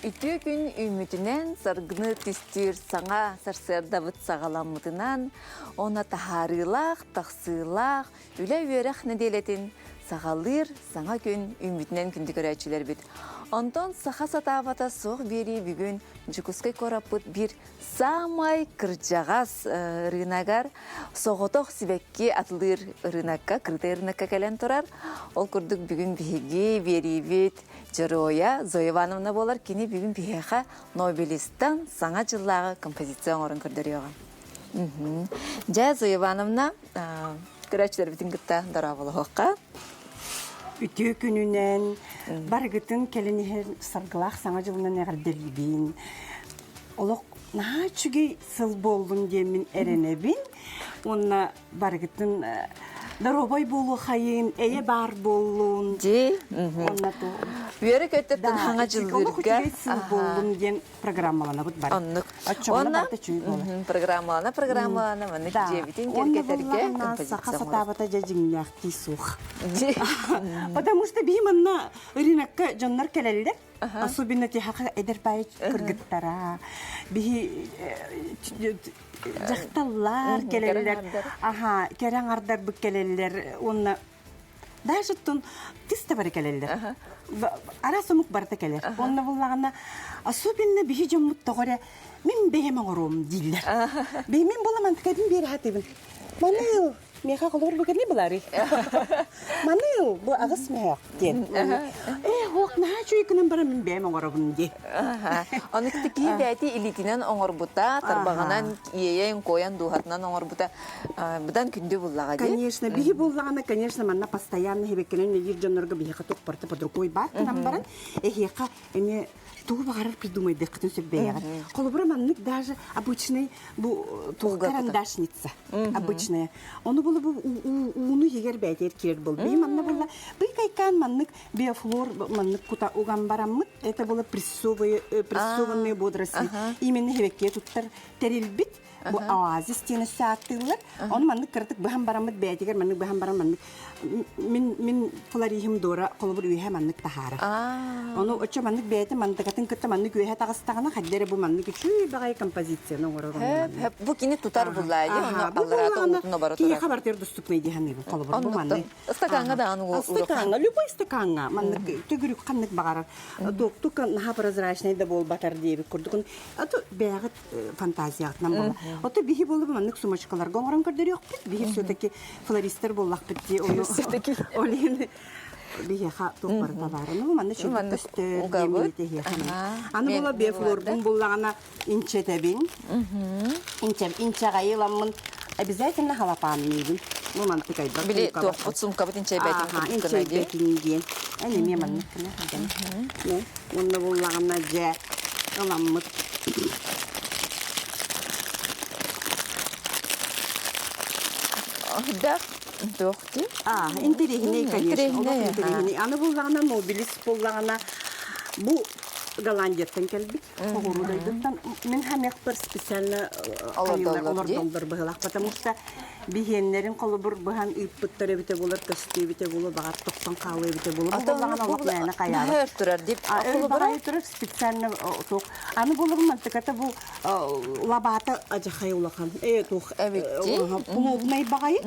Үтü gün ümütünен sargını tüstür sana sarserdavıt sağalamıdынан ona taharılaq, taqsılaq, üle üyerek nedeletin sağalır sana gün ümütünen kündü görəçüler bit. Ondan sağa satavata soğ beri bugün Jukuskay korapıt bir samay kırcağız rınagar soğutoq sibekki atılır rınakka, kırtay rınakka gelen turar. Ol kurduk bugün bihigi beri bit. Жароя Зоя Ивановна болар кини бүгін бияха Нобелистан саңа жыллағы композицион орын көрдөрүгөн. Жа Зоя Ивановна көрөчүлөр бүтүн кытта дара болуокка. Үтө күнүнөн баргытын келенихер саргылах саңа жылынан эгерделибин. Олок наачуги сыл болдун демин эренебин. Онна баргытын Даробой болу хайын, эйе бар болуын. Же? Үйері көттіптін хаңа жылдырға. Оны құтыгей сыл болуын ден программалана бұд бар. Онна программалана, мұны жебітін керкетерге композиция. Сақа сатабата жажыңяқты сух. Потому что бейім анна рынаққа жаннар келелдер. Особенно тихақа эдер бай кыргыттара. Бейі жақталлар келелер. Керен ардар бұк келелер. Онна даже тон тиста бар келелер. Ара сомук барда келер. Онна болағана особенно бейі жаммут тоғыра мен бейім аңырым дейлер. Беймен боламан тікәбін бері хатыбын. Маныл, меха қолыр бүгір не болары? Маныл, бұл ағыс меяқ ден. Оқ, наға чүйкінің бара мен бейім аңырым де. Оны күтікі бәйті илетінен оңыр бұта, тарбағынан иеен қоян дұғатынан оңыр бұта. Бұдан күнді болаға де? Конечно, бейі болағана, конечно, манна постоянно хебеккенен егер жанырға бейіға тоқ барты под рукой бар, тынан баран, ехеқа әне туғы бағарар придумайды қытын сөп бейіға. Қолыбыра маннык даже обычный карандашница, обычная. Оны болы бұл уыны егер бәйтер керер бол. Бей манна болла, бей кайкан маннык биофлор маннык кута уған бараммыт, это было прессованные водоросли. Именно хебекке туттар терилбит, bu oasis teni saattılar. Onu manlık kırtık bu hem baramıt beytiger manlık bu hem baramıt min florihim dora kolubur üye manlık tahara. Onu oço manlık beyti manlık atın kırtı manlık üye tağıstağına hadleri bu manlık üçü bagay kompozisyonu oğrarım. Hep bu kini tutar bulayı. Onu allarata unutuna baratır. Ki haberler dostupnaydı hanım kolubur bu manlık. Istakanğa da onu Istakanğa, любой istakanğa manlık tügürük kanlık bağarar. Doktuk naha prozrachный da bol batar diye bir kurduk. Ato beğet fantaziyatından bola. Ото бихи болу маннык сумочкалар гоңорон көрдөр yok бит. Бихи все-таки флористер боллак бит. Оны все-таки олин бихи ха топар табары. Ну манны чөп төстөр демите хе. Аны бола бефлор бун боллагана инчетебин. Инче гайламын обязательно халапан мейбин. Ну манты кайда. Били тоқпут сумка бит инче бетин. Инче бетин. Эне ме манны кына. Не, онда боллагана же аламмыт. Да, доқты. Интересный, конечно. Аны болғана, мобилист болғана, бұл Голландияттан келбит. Мен хамек бір специально олар бұғылақ, потому что бігенлерін қолы бір бұған үппіттері біте болар, көсті біте болар, бағар 90 қауы біте болар. Бұл болғана олық мәйіні қаялы. Өр тұрар деп. Өр бағай тұрар специально тоқ. Аны болыр мантықата бұл лабаты ажақай олақан. Бұл олмай бағай.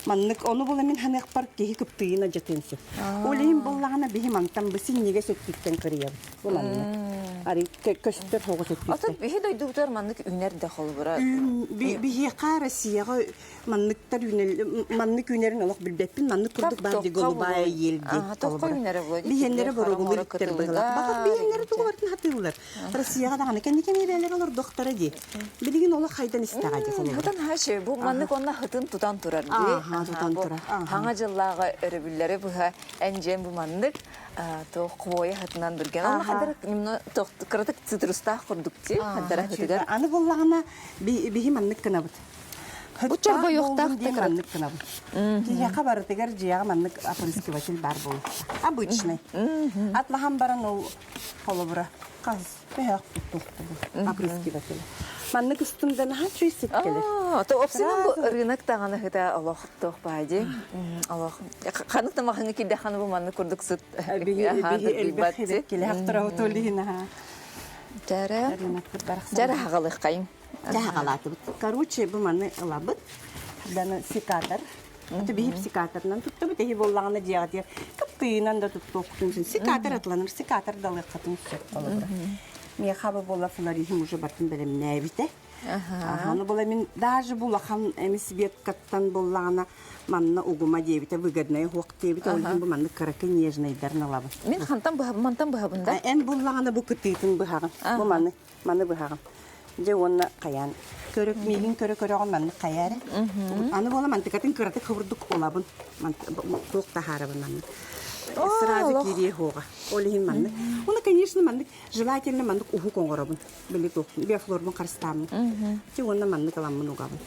Маннық оны болы мен хамек бар кейі күптігін ажатынсы. Олейін болғана бігі мантан бұсын неге сөттіктен кірейім. Бұл маннық. Ари көстер хоғы сөттіктен. Ата бігі дойдуғдар маннық үнер де қолы бұра. Бігі Россияға манныктар маннык үнерин олох билбеппин маннык курдук бар ди голубая елди. Тоққа үнері болады. Бигеннері борогулы иттер бұғылақ. Бақыр бигенері туғыртын хатылылар. Россияға дағаны кәнекен ерелер олар доқтары де. Білген олық қайдан істаға де қолы. Бұдан хаши, бұл маннык онна хытын тұтан тұрар. Тұтан тұрар. Хаңа жыллаға өрібілері бұға әнжен бұл маннык тоқ бойы хытынан бірген. Оны қадыр кырытык цитрустақ құрдукте. Аны болағына биги маннык кына бұд. Бучар боюқтақ маннык кына бұд. Тияқа бары тегер жияға маннык опрыскиватель бар болу. Обычный. Атлахан баран ол қолы бұра. Қаз, бәяқ бұттуқты бұл. Опрыскиватель. Маннык үстімден ха чөй сет келер. То опсинен бұл рынок тағаны хыта Аллах тоқ байды. Аллах. Қанық тамақыңы келді қаны бұл манны көрдік сұт. Биги элбет келе хақтыра отолиына. Жара. Рынокпыт барақсан. Жара хағалық қайын. Жағалаты бұт. Короче, бұл маны ылабыт. Даны секатор. Аты бейіп секаторынан тұтты бұт. Ехи боллағына жияға дейір. Кып-күйінан да тұтты оқытын. Секатор атыланыр. Секатор далы қатын сөп қолы бұра. Мен қабы бола флорихим уже бартын білім нәбіті. Аны бола мен даже бола хан әмес веткаттан боллағына манна угума дебіті, выгодная хоқ дебіті. Олғын бұл манны кыракы нежнайдарын алабын. Мен хантан бұхабын, мантан бұхабын да? Ән боллағына бұл күттейтін бұхағын. Бұл маны бұхағын. Же оны қаян. Көрік мейгін көрі-көріғын манны қаяры. Аны бола мантықатын кыраты қыбырдық олабын. Тоқ тахарабын манны. Сразу кирие хоға. Олығын манны. Оны, конечно, манны желательно манны уху коңғырабын. Білі тоқтын. Биофлорбын қарыстамын. Же оны манны каламын уғабын.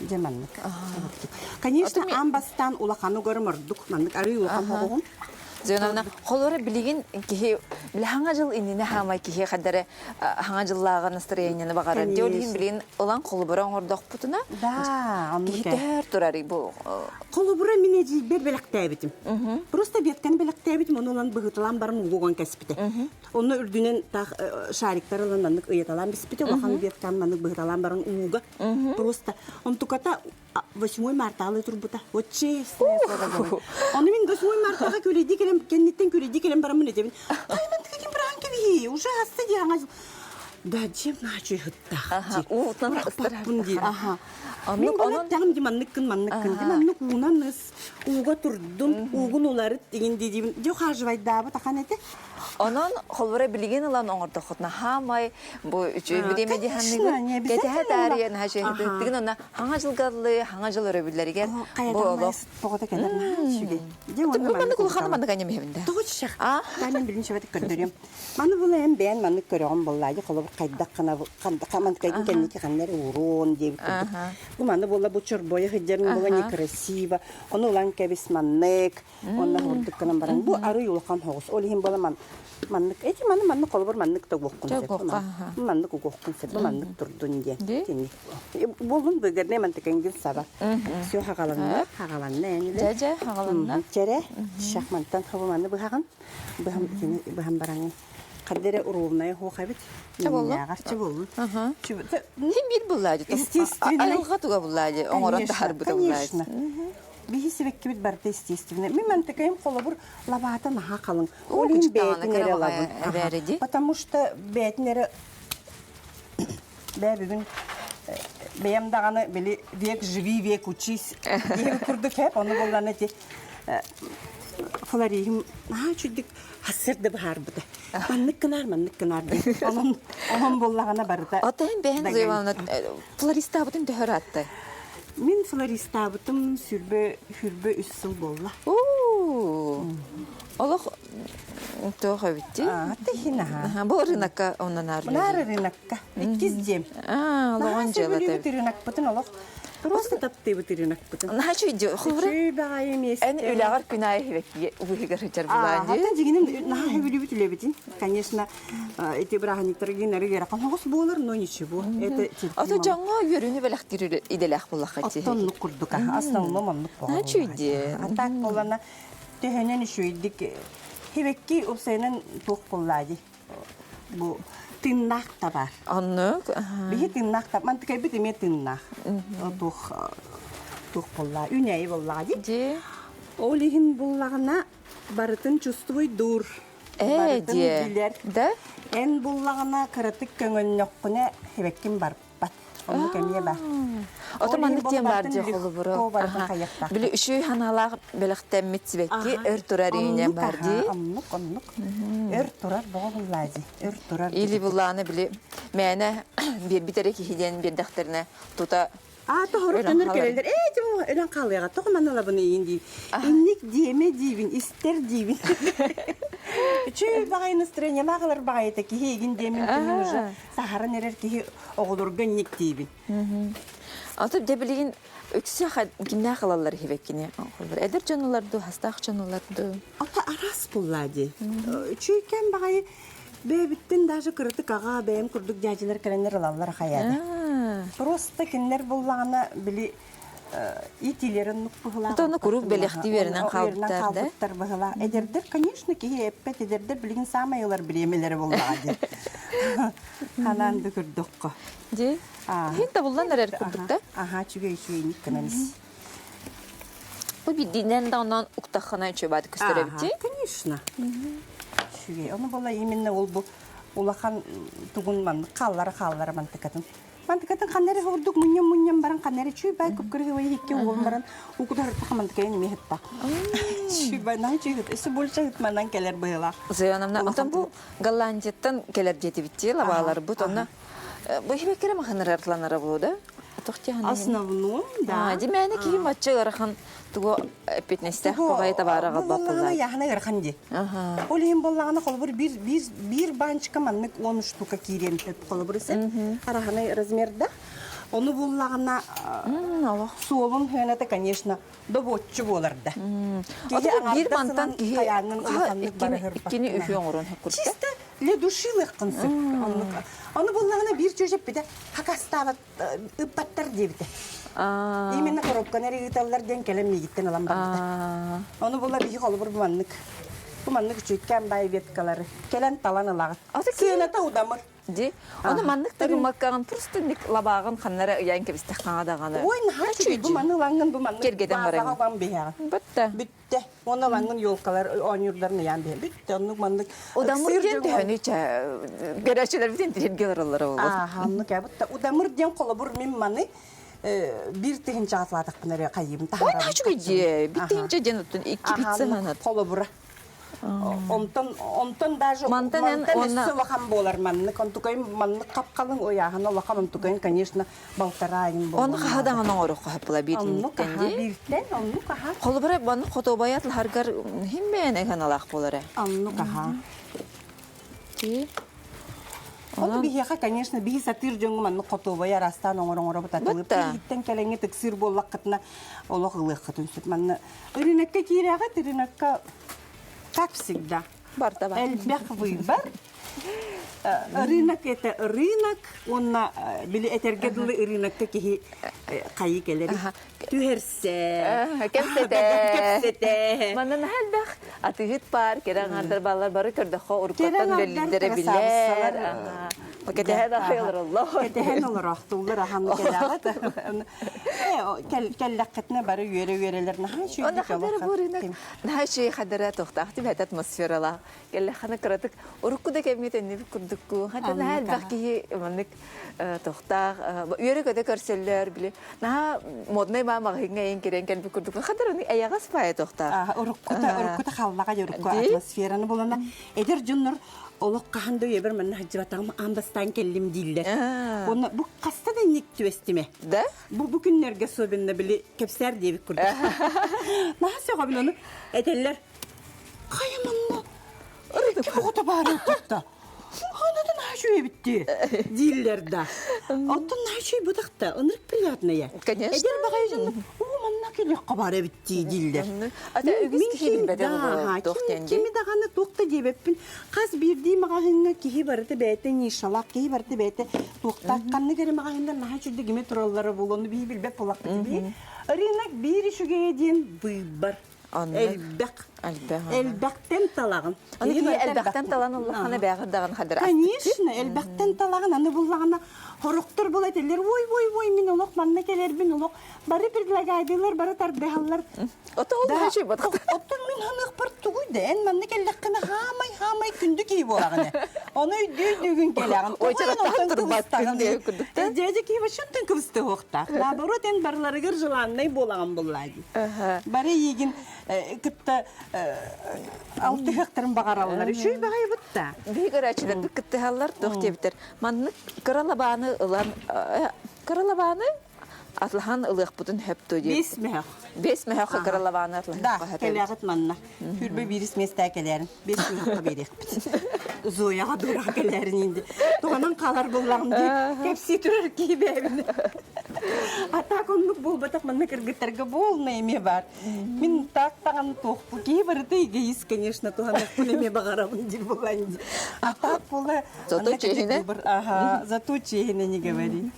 Же манны. Конечно, амбастан улақаны көрімірдік. Манны ары улақан хоғығын. Зөнавна холора билигин кихи биле ханга жыл инне хамай кихи хадары ханга жыллага настроениене багарар. Дөлин билин олан холборон ордок путуна. Да, Кихи тер турари бу. Холбора мине жи бер белектебитим. Просто беткан белектебитим, оны олан быгытылан барын угогон кеспите. Оны үрдүнен так шариктар маннык ыяталан биспите, улахан беткан маннык быгыталан барын уга. Просто он туката 8 марталы турбута. Вот честно. Он мен 8 мартага көрөйди келем, кеннеттен көрөйди келем барамын этебин. Тайман тиген бранки би, уже асты дияңа. Да, жем начу хытта. Утан астырабын. Аха. Мен оны тагым диманныккын, диманнык унаныс, уга турдум, угун улары деген дедибин. Жок хажыбайдабы тахан эте. Онон холбора билигин улан оңордохотна хамай бу үчү бидеме диханны кете тарыян хажы деген она ханга жылгалы, ханга жыл өрөбүллерге бу олоп тогота келер. Шүге. Же оны маны кул ханыманда ганя мебинде. Тогочак. Мен биринчи бет көрдөрөм. Маны бул эм бен маны көрөгөн боллайды, холбор кайдак кана кандак кайдын кенники каннер урон деп көрдүк. Бу маны болла бу чорбой хыджарын була некрасиво. Оны улан кебис маннык, онна хордук канан баран. Бу ары юлкан хогус. Олихин бола маннык. Эти манны колбор маннык та гоккун сеп. Маннык гоккун сеп, маннык турдун ди. Болун бөгөрне мантыкенгин саба. Сё хагаланна, эниле. Жажа хагаланна. Жере шахмантан хабы манны быхаган. Быхам бараны. Кадере уровная хохабит. Ягачы болду. Хим бир буллады. Естественно. Айылга туга буллады. Оңорон тахар буда буллады. Бихисибек кибит барда естественно. Мен мантыкайым колобур лабата наха калың. Олин бетинере лабын. Потому что бетинере бәбігін бәйімдағаны білі век живи, век учись. Егі күрдік әп, оны болғаны де флорихим чүдік хасырды бұхар бұды. Маннык кынар де. Onun болғаны барды. Атайын бәйін зойвалына флориста бұдың төхөр атты. Мен флориста бұдым хүрбі 3 сыл болла. Олық тоға бітті? Атты хина. Бұл рынаққа онан ары? Бұнары рынаққа. 2 жем. Олығын жел атайын. Нағасы рынақ бұтын олық. Просто тапты бұты рынақ бұтын. Наға чөйді? Чөй бағайым есті. Ән өліғар күн айы хевекке ұғығыр жар бұлан де? Хатын жегенім наға өлі бүт өлі бітін. Конечно, эти браханиктары генері керақан. Оғыз болыр, но ничего. Ата жаңа өріні бәліқтер иделәқ бұлаққа те. Оттонлық күрдік. Основном онлық болған. Наға чөйді? Атақ болана төхенен шөйдік. Хевекке ұпсайынан тоқ болады. Бұл тыннақ та бар. Анық? Бихи тыннақ та. Мантықай біт еме тыннақ. Тоқ болла. Үнәйі болады. Де? Олығын боллағына барытын чувствуй дур. Де? Да? Ән боллағына кырытық көңін нөққіне хевеккін барып бат. Оны көмие бар. Отоманлык тем бар же холу буру. Били үшүй ханалар белектен митсибекки өр турар үйне бар ди. Оннук. Өр турар боллайды. Өр турар. Или буланы били мене бир битере кихиден бир дактерне тута Тоғырып төнір келелдер. Жому өлен қалыға. Тоғыманала бұны енді. Инник деме дейбін, істер дейбін. Чүй бағай настроение мағылар бағай еті кеге егін демен күні ұжы. Сахарын әрер кеге оғылырға ник дейбін. Атып дебілеген өксі кімне қалалар хевеккіне? Әдір жануларды, хастақ жануларды? Ата арас бұллады. Чүйкен бағай бәбіттен даже кырытык аға бәйім күрдік дәжілер кәлендер алалар қаяды. Просто кендер боллағына білі итилерин нукпыгыла. Это оны күрүп белехти беринен калбыттар да? Калбыттар быгыла. Эдердер, конечно, кие эппет эдердер билген самайылар биремелери боллага ди. Хананды көрдөккө. Ди. Хин табылдан нерер күрдүк да? Ага, чүгей канамис. Бу бидинен да онан уктахана чөбады көстөрөбүти? Конечно. Чүгей. Оны бола именно ол бу улахан тугун ман каллар мантыкатын. Мантыкатын каннери хордук муньям баран каннери чүй бай көпкөргө way хикке угун баран укудар тахамантыкайын мехетта. Чүй бай най чүй эсе болча гытмандан келер быйла. Зыянамна отан бу Голландияттан келер жетибитти лабалар бу тонна. Бу хибекере маханарарланара болду. Основном, да. Демәне кирим ачыгырхан туго эпитнестә когай табарага бапылар. Яхна гырханди. Олим боллаганы колбур бир банчка маннык 10 штука кирем деп колбурсы. Араханы размерда. Оны буллагына суолун хөнәтә, конечно, доботчу боларда. Бир бантан икени үфе оңорон хакурта. Чисто для души лыккынсы. Оны буллагына бир чөжеп биде хакастабат ыппаттар дебите. Именно коробканы региталлар ден келем мигиттен алам барда. Оны була бии колбур буманнык. Буманнык чүйткән бай веткалары. Келен талан алагы. Сыйната удамыр. Ди. Оны маннык тагы маккаган просто ник лабагын ханнары ян кебисте хаңадаганы. Ой, нахачы буманны лангын буманны. Кергеден барам. Базага бия. Битте. Оны лангын ёлкалар онюрларны ян бия. Битте, оны маннык. Удамыр ден төнүчө. Гәрәчеләр битен тиргелерләр ул. Ханны кәбитте. Удамыр ден колобур мин маны бир тегин чаатладык бунары кайым тахара. Ой, нахачы ге. Биттенче ден iki битсе ханат. Колобура. Онтон даже мантан сылахан болар манны. Контукайын манны капкалын ояхын олахан онтукайын, конечно, балтарайын болар. Оны қағадаңын оңыры қойыпыла биртен Биртен, оны қаға. Қолыбырай баны қотобаят ларгар химмен әген алақ болары. Оны қаға. Оны бихеға, конечно, бихи сатыр жоңы манны қотобая растан оңыр-оңыры бұтатылып. Бихиттен кәлеңе тіксір боллақ қытына олық ұлық қытын сөп. Манны үрінекке кейрәғат, үрінекке как всегда. Эльбек выбор. Рынок это рынок, он били этергедлы рынок такие кайы келери. Түһерсе. Кепсете. Манан хәлбәх атыгыт бар, керән андыр баллар бары көрдө хо уркоттан белдере билер. Пакетеһен ахыйлар Аллах. Пакетеһен олар ахтулар ахан келәгат. Кәлләкәтне бары йөреләр нәһә Оны хәбәр бурынак. Нәһә шей хәдәрә тохтахты бәт атмосферала. Кәлләхәне кратык урукуда кемнетен ни күрдүкку. Хәтта нәһә бәхки маннык тохтах йөрегәдә көрсәлләр биле. Нәһә модный ба магыңа ин керен кәл күрдүкку. Хәдәр уни аягы спая тохтах. Урукуда халлага йөрүкку атмосфераны булана. Эдер җуннур Олық қағанды өйбір мәні хаджибатағым амбастан келім дейілдер. Оны бұл қаста да нек түвестіме? Да? Бұл күнлерге собенді білі кепсер дейбік күрді. Нағасы қабын оны әтелер. Қайыманна, ке бұғыта бары өттікті. Қанадан ашуе бітті дейілдерді. Оттан ашуе бұдақта, оныр приятная. Конечно. Әдер бағай жынды, манна келек қабары бітті дейілдер. Ата өгіз кехебін бәден ұлы тоқтенде? Кеми дағаны тоқта дейбеппін. Қаз бірдей мағағыңа кехи барыты бәйті, нешалақ кехи барыты бәйті тоқта. Қанны кәрі мағағыңдар наға жүрді кеме тұралары бол, оны бей білбәп болақты дейбей. Рынок бері шүгеге дейін бұйбар. Әлбәқ. Әлбәқтен талағын. Оны кей әлбәқтен талағын Аллахана бәғырдағын қадыр. Конечно, әлбәқтен талағын. Аны бұлағына хорықтыр бұл әтелер. Ой, мен олық манна келербін олық. Бары бірділәгайдылар, бары тардығалар. Оты ол да жүй бұдық. Оты мен ханық бір тұғыйды. Ән манна келдіққіні хамай күнді кей болағыны. Оны үйді-үйдігін келағын. Ой, чараттағын тұрмат күнде күндікті. Дәжі кей башынтын күбісті оқтақ. Наоборот, ән барларығыр жыланнай болағын бұллайды. Бары егін күтті алты хектарын бағаралары. Шүй бағай бұтта. Бейгір әчілер бір күтті халар тоқтебітер. Манны қыралабаны ұлан... Қыралабаны атлахан ылық бұтын хөпту деп. Бес мәхәқы қыралабаны атлахан да, келәғыт манна. Хүрбі біріс месті әкелерін. Бес мәхәқы берек біт. Зояға дураға келерін енді. Туғанан қалар болағын деп. Кепсі тұрар кейбәбіні. Атақ онлық бол батақ манна кіргіттерге болна еме бар. Мен тақтаған тоқпы кейбірі тейге ес, конечно, туғанақ бұл еме бағарабын деп болайын. Атақ болы... Зато чехіне? Ага, зато чехіне не говори.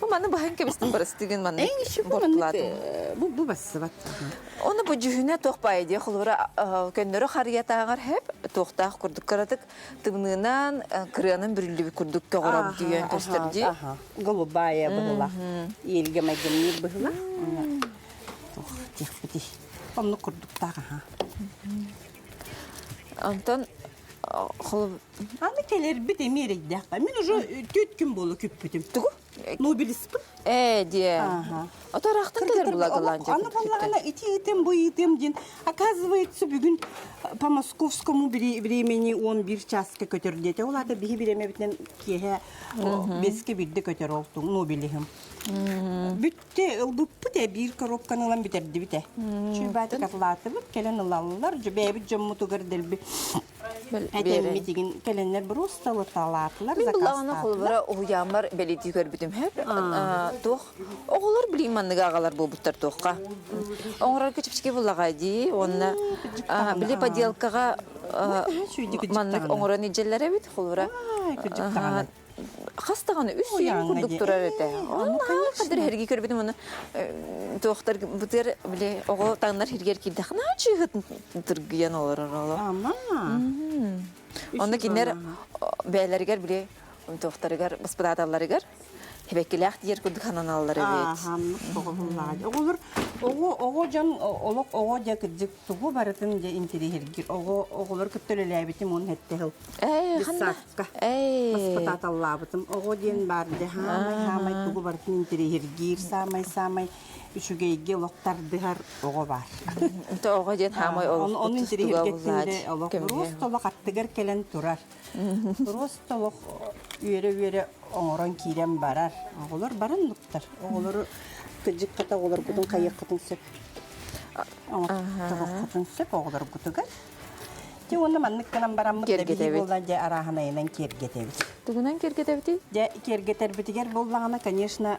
Bu manı bahan kebistin barıstıgın manı En işi bu bortladım. bu basıvat. Onu bu cühüne toqpay diye xulura könnörü xariyatağır hep toqtaq kurduk karadık tıbnığından kırıyanın bürüllü kurduk köğürab diyen gösterdi. Голубая была. Елге мәгеннер была. Тих бити. Onu kurduk da ha. Ondan xulub Anne keler bir de mereydi. Ben уже 4 gün bolu küpüdüm. tugu Nobelis bu. diye. O taraftan gelir bulagalanca. Она была этим bu этим день. Оказывается, bugün по московскому времени 11 часқа көтерілді. Олар да биһи биреме битен кеһе 5-ке бирде көтер олту Нобелихим. Бүтте ылбыппы да bir коробканылан битерди бите. Чүбәт катлаты бит келен ылаллар жебебит жоммутугар делби. Әтемми деген келеннер просто латалатлар Min bulağına xulubara uyamar belediye görbüdüm hep. Toq. Oğullar bileyim manlığı ağalar bu butlar toqqa. Oğurar küçüpçike bulağaydı. Onunla bile padelkağa manlık oğuran icellere bit xulubara. Hastağını üstüyen kurduk durar ete. Ona kadar hergi görbüdüm onu. Toqtar butar bile oğul tağınlar herger kirdi. Xana çıgıtın tırgıyan olur oğlu. Ama. Onda kinler beylerger bile toqtarıgar, bıspıdadallarıgar. Hebekkiler diğer kurduk hananalılar evet. Aha, olur. Oğul can oluk oğul ya kıcık tuğu baratın ya interi hergir. Oğullar küttölele bitim onun hette hıl. Handa. Bıspıdadallar bitim. Oğul diyen bardı. Hamay tuğu baratın interi hergir. Samay. Üçügeyge oluktar dihar oğul var. Oğul diyen hamay oluk. Onun interi hergettinde oluk. Rostoluk attıgar kelen turar. Rostoluk üyere oğuran kirem barar. Oğullar baran nuktar. Oğulları kıcık kata oğullar kutun kayak kutun sep. Tavuk kutun sep oğullar kutugar. Ki onu manlıkkanan baramıt da bihi boldan ja arahanayınan kergetebit. Tugunan kergetebiti? Ja kergeterbitiger bollağına, конечно,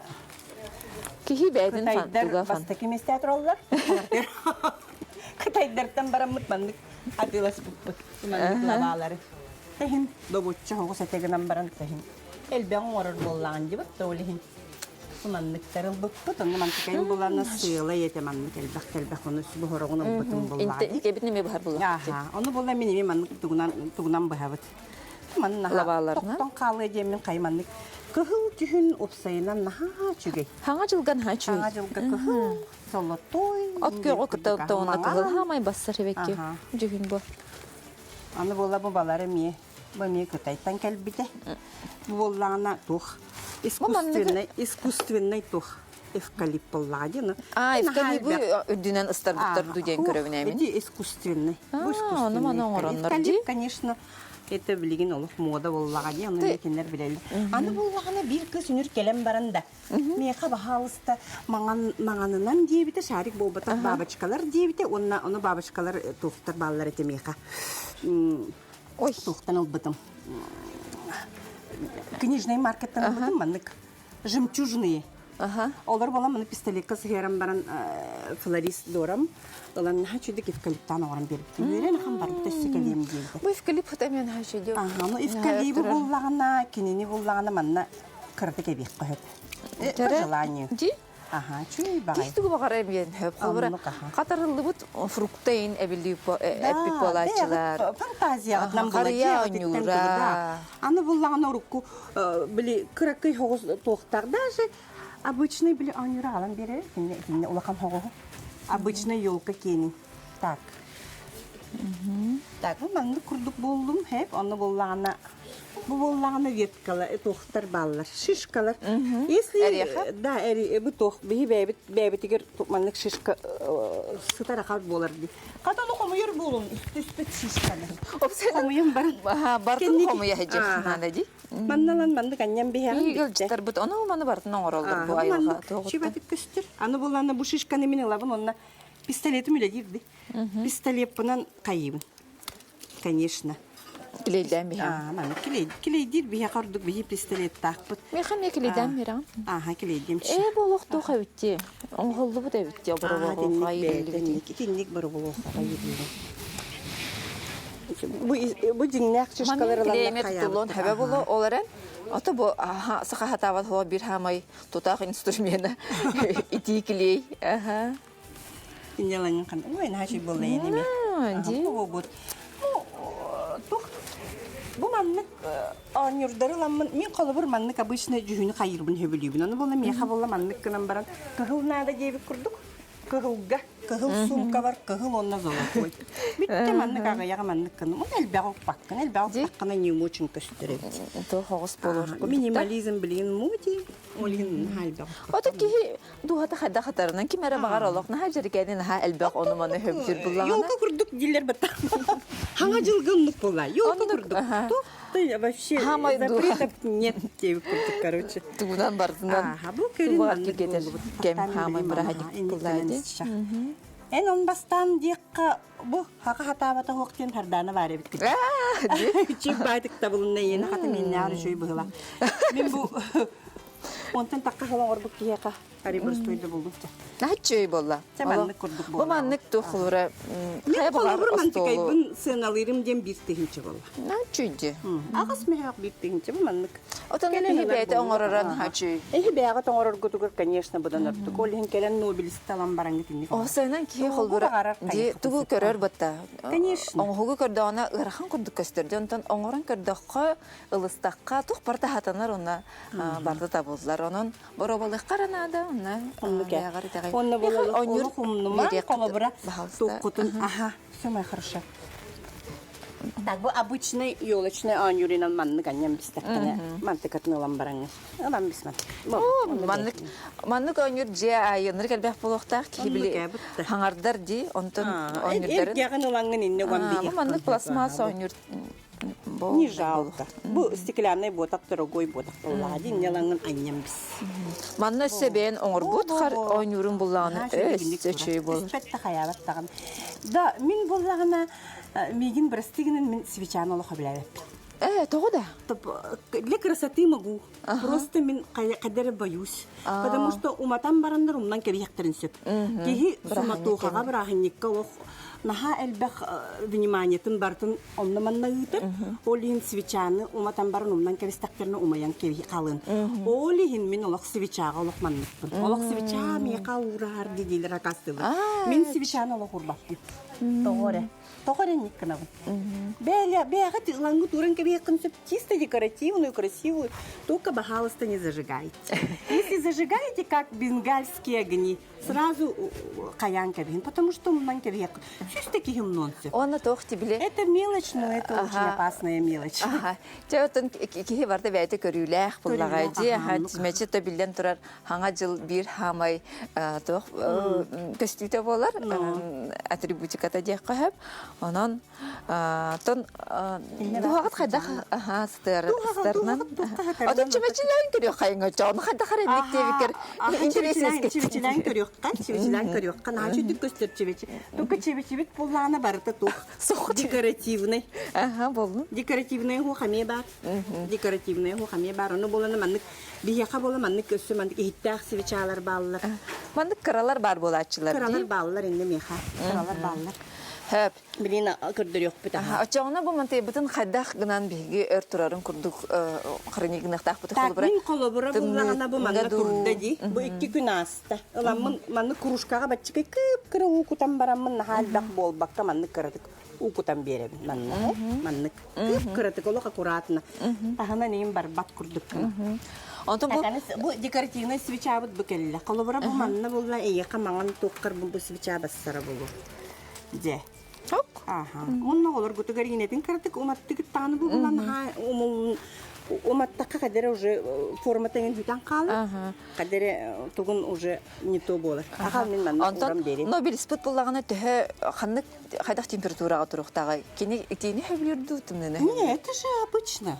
Kihi beydin fan Kıtayдар tuga fan. бастаки местеатроллар. Kıtaydardan baramıt manlık adılas buput. Manlık lavaları. Tehim dobutça hoğu seteginan baran tehim. Elben orar bollağın jibit doğlihin. Manlık tarıl buput. Onu mantıkayın bollağına sığıla yete manlık elbek onu sübü horağına buputun bollağın. İnte kebitini mi bahar bulla? Aha, onu bolla minimi manlık tuğunan bahavat. Lavalarına? Toktan kalı cemin kaymanlık. Kıhıl tühün opsayınan naha çügey. Hanga jılgan ha çuy. Ağa jılga kıhıl. Solo toy. At köğü kırtağıpta ona tığıl hamay bassar hebekki. Cühün bu. Onu bolla bu baları miye. Bu miye kıtaytan kelbide. Bu bollağına tuh. Искусственный тух. Эвкалип болладины. Эвкалипы өдүнен ыстар буттар дуден көрөбүн эмин. Это искусственный. Onu bana oranlar Эвкалип, конечно, это билген олух мода боллаган, аны мекендер билели. Аны боллагана бир кыз үнүр келем баранда. Меха бахалыста маңанынан дебите шарик болбата бабачкалар дебите, оны бабачкалар тухтар баллар эте меха. Ой, тухтан албытым. Книжный маркеттен албытым маннык. Жемчужные. Олар бала мына пистолетка сыгырам баран флорист дорам. Олан хачудик эвкалиптан орам берип. Үйрен хам бар төссекелем дейди. Bu эвкалип хутамен хачудик. Ну эвкалипы боллагана, кинени боллагана манна кырды кебек коет. По желанию. Ди? Ага, чуй багай. Тихтугу багарам бен хөп хобра. Катарылды бут фруктейн эпип болачылар. Фантазия атнан болачы. Аны боллагана урукку били кыракый хогус токтар даже обычный били анюра алан бере. Кинне улакам хогу. Обычная елка кени. Так. Так, ben de kurduk buldum hep. Onu bullağına веткала, tohtar ballar, şişkalar. Если, да, bu toh, bihi bebetiger tutmanlık şişka sıtara kalp bolardı. Katalı komuyor bulun, üstü şişkalar. Komuyum barın. Bartın komuya hecek hanadi. Mannalan kanyan bihi hanım. İyi gölcükler bu, onu manı bartın oğraldır bu ayığa. Şibatık küstür. Anı bullağına bu şişkanı mini lavın onunla pistoletim öyle girdi. Pistolet bundan kayıbın. Конечно. Kileyden bir ha. Aman kileydir bir yakarduk bir pistolet takpıt. Mekhan ya kileyden bir ha. Aha kileydim. Boluk da kavitti. Onğuldu bu da bitti. Tinlik bir boluk bu dinnek şişkaları lan tutulun hebe bolu olarak Ата бу сахатават хо бир хамай тутак инструмента итикилей. Ага. Инелаңын қандай. Ой, наши болды енеме. Ди. Бұл маннык анюрдары ламын. Мен қолы бір маннык обычно жүхіні қайырбын хөбілейбін. Оны болы меха болы маннык кынан баран. Кығыл нада дебі күрдік. Кығылға. Кығыл сумка бар. Кығыл онна зола қой. Бітті маннык ағаяға маннык кынан. Оны әлбәғі баққын. Әлбәғі баққына не очень көстіреді. То хоғыс болыр. Минимализм білген муди. Олин әлбәғі. Ата ки дуhata хадда хатарынан кимәре багар олоқ на хәҗәргәне на әлбәк оны маны хөбҗир буллагана. Юлка күрдік дилер бітті. Хаңа жылғынлық бола. Юлка күрдік. Ты вообще запретов нет тебе күрдік, короче. Тугунан барзынан. Бұл көрін манны кем хамай бұрағаник булайды. Эн он бастан диққа бұл хақа хатабата хоқтен харданы бар ебіт күрді. Чек байтық табылында ені хаты мен нәғыры жөй бұғыла. Мен бұл онтан таққа қалан орбық кейеқа қари бір стойды болдық. Нәтчөй болла. Маннык күрдік болла. Бұл маннык тұқылыры. Мен қолабыр мантикай бұн сыналырым дем бір тегінші болла. Нәтчөйді. Ағас мәғақ бір тегінші бұл маннык. Отаны бейі бәйті оңырыран хәчөй. Эхи бәғат оңырыр күтігір, конечно, бұдан ұрдық. Олығын кәлен Нобелист алан баран кетінді. Осайнан кей қолбыры тугу көрер бұтта. Конечно. Оңғығы көрді ona ырхан күрдік көстерді. Онтан оңырын көрдіққа, ылыстаққа, тұқ барта хатанар ona барды табылдылар. Onun бұрабылық қаранады. Он было хумнума, колобра, тухкутун. Ага, все моя хорошо. Так, bu обычный елочный анюринан манны ганням бистаккана. Мантыкатын ламбараңы. Алам бисман. Манны анюр же айыныр келбек болуқтақ кейбілі хаңардар ди, онтын анюрдарын. Ягын улаңын инне гамбиге. Манны пластмасс анюр. Не жалко. Бұл стеклянный ботақ, дорогой ботақ болғады. Иннелаңын анням бис. Манны сөбен оңыр бұд қар анюрын болағаны өсөчөй болыр. Өспетті қаябаттағын. Да, мен болағына мегин бірістігінен мен свечаны олыға біләбіп. Тоғы да? Для красоты могу. Просто мен қадәрі боюсь. Потому что уматан барандар умнан кебектерін сөп. Кеги суматуғаға бір ағыннекка оқ. Наха әлбәқ вниманиятын бартын омнаманна ұйтыр. Олиhin свечаны уматан барын умнан кебестәктеріні умаян кеби қалын. Олиhin мен олық свечаға олық маннықпын. Олық свеча меқа урар дедейлер акастылы. Мен свечаны олық урбақпын. Тоғыре никканавын. Бәға тылаңғы туран кебекін сөп чисто декоративную, красивую. Только, пожалуйста, не зажигайте. Если зажигаете, как бенгальские огни, сразу каян кебин, потому что умнан кебек. Все такие умнонцы. Это мелочь, но это очень опасная мелочь. Чаотын кихи барды бәйті көріләқ бұллағайды. Тізмәчі төбілден тұрар хаңа жыл бір хамай көстүйті болар. Атрибутиката дек қағып. Онан дұғағыт қайдақ сытарынан. Отын чүмәчілән көріқ қайыңа жоғын қайдақ қарайдық дебекер. Чүмәчілән көріқ қан. Ачы дүк көстер чүмәчі. Только чүмәчі боллағына барыты туқ. Декоративный. Болдың. Декоративный хухаме бар. Декоративный хухаме бар. Оны боланы маннык бияқа болы маннык көсі маннык ehиттәқ свечалар балылар. Маннык қыралар бар болатшылар. Қыралар балылар енді меха. Қыралар балылар. Хөп. Білін көрдір yok біті. Очағына бұл мантай бұтын қайдақ ғынан бігі өр тұрарын күрдік қырыны ғынақтақ бұты қолы бұра. Так, мен қолы бұра бұлағына бұл манна күрді де. Бұл 2 күн асты. Манны күрушқаға бәтчіке күп-күрі ұқытан барамын халбақ бол баққа манны күрдік. Ұқытан беребін манны. Манны күп-күрдік олық аккуратына. Тағына нейін бар бат күрдік. Бұл декоративный свеча бұд бүкелі. Қолы бұра бұл манна бұлла әйеқа маңын тоққыр бұл свеча бассара болу. Де. Çok. Aha. Onunla olur kutu garinetin kırdık umattık tanı bu bulan ha umattık kadar уже форматın hütan kalı. Kadar tuğun уже не то olur. Aha men Ondan Nobel spot bullağına tühe xanlık xaydaq temperaturaga turuqtağı. Keni höblürdü tümnene. Нет, это же обычно.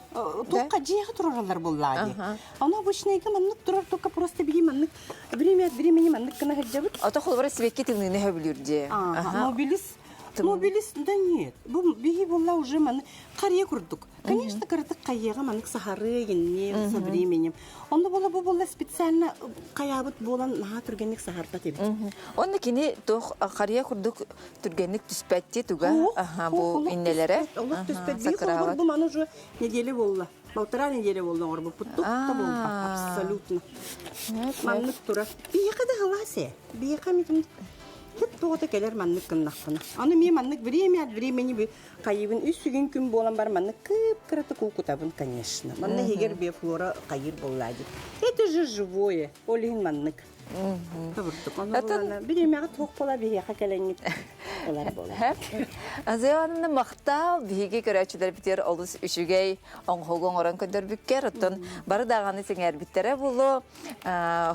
Только диега туралар буллаги. Она обычно ике маннык турар только просто биги маннык время от времени маннык кына хаджабыт. Ата холбара свекке тümnene höblürdi. Нобелист, да нет. Биги булла уже маны қария күрдік. Конечно, кырдык кайяга маннык сахары генне со временем. Онда була специально каябыт болан наха түргенник сахарта тебит. Онда кини тох кария күрдүк түргенник түспәтти туга. Бу иннелере. Олар түспәт биги холбар бу маны уже неделе болла. Полтора недели болдың орбу путтук та болбак, абсолютно. Маннык тура. Бияка да гласе. Бияка митим. Хет тоғыта келер маннык кыннақпына. Аны мен маннык время от времени би кайыбын үсүгүн күн болан бар маннык кып-кыраты кулкутабын, конечно. Манны хегер биофлора кайыр боллади. Это же живое. Олин маннык. Время от тоқ бола бияка келеңит. Олар бола. Азыянны мақтал биге көрәчүләр битер олус үшүгей оңхогон оран көндөр бүккер оттон бары даганы сеңер биттере булу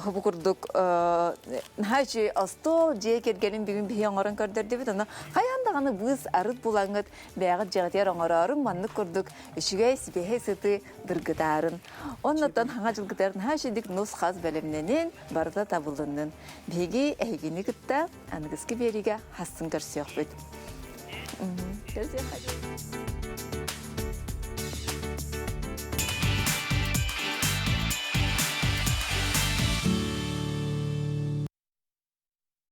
хубу курдук хачи астол же кергенин бүгүн биһен оран көрдөр дебит аны каяндаганы быз арыт булаңыт бягы жагытер оңорорун манны курдук үшүгей сибехе сыты дыргытарын оннотон хаңа жылгытарын хачидик нус хаз белемненин барда табылынын биги эйгини гытта ангыски бериге хасын көрсөк бүт.